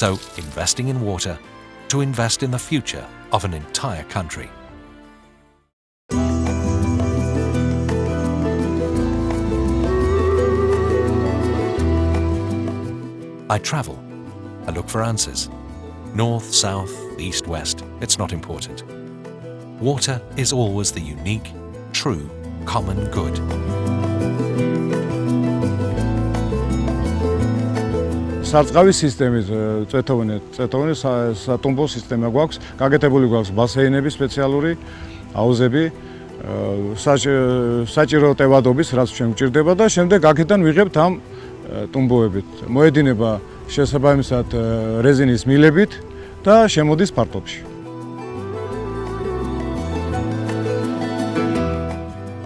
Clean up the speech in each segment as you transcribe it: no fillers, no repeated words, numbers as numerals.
So, investing in water to invest in the future of an entire country. I travel. I look for answers. North, south, east, west, it's not important. Water is always the unique, true, common good. Სარწყავის სისტემის წვეთოვანი სატუმბო სისტემა გვაქვს, გაკეთებული გვაქვს ბასეინები სპეციალური, აუზები, საჭირო ტევადობის, რაც ჩვენ გვჭირდება და შემდეგ აქედან ვიღებთ ამ ტუმბოებით. მოედინება შესაბამისად რეზინის მილებით და შემოდის ფართობში.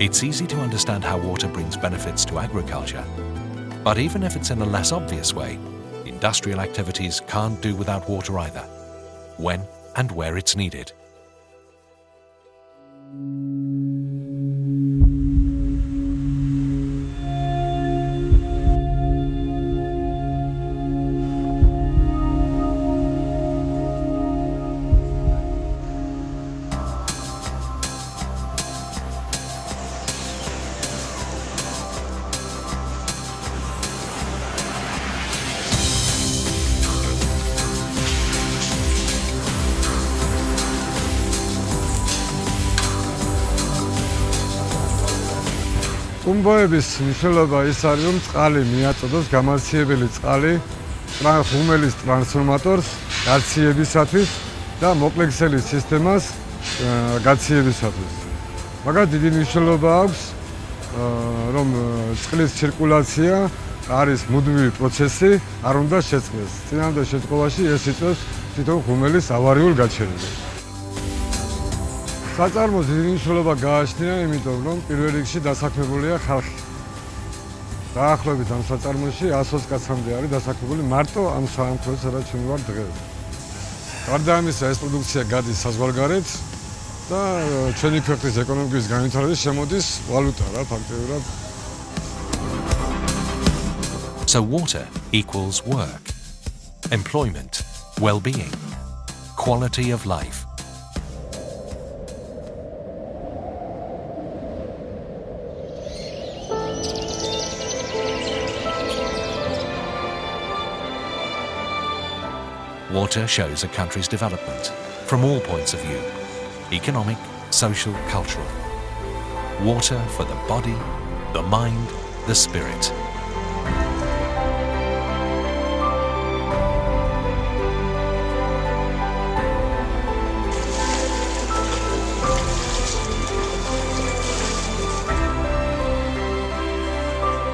It's easy to understand how water brings benefits to agriculture. But even if it's in a less obvious way, industrial activities can't do without water either, when and where it's needed. ტუმბოების მნიშვნელობა ის არის, რომ წყალი მიაწოდოს გამაციებელი წყალი ხუმელის ტრანსფორმატორს გაციებისათვის და მოკლექსელი სისტემას გაციებისათვის. მაგათ დიდი მნიშვნელობა აქვს, რომ წყლის ცირკულაცია არის მუდმივი პროცესი, არ უნდა შეწყდეს. წინანდელ შემთხვევაში ეს იწვევს თვითონ ხუმელის ავარიულ გაჩერებას. საწარმოს დიდი მნიშვნელობა გააჩნია, იმიტომ რომ პირველ რიგში დასაქმებულია ხალხი. დაახლოებით ამ საწარმოში 120 კაცამდე არის დასაქმებული მარტო ამ სამხედრო სადაც ჩვენ ვარ დღეს. გარდა ამისა, ეს პროდუქცია გადის საზღვარგარეთ და ჩვენი ქვეყნის ეკონომიკის განვითარების შემოდის ვალუტა რა ფაქტობრივად. So water equals work, employment, well-being, quality of life. Water shows a country's development from all points of view: economic, social, cultural. Water for the body, the mind, the spirit.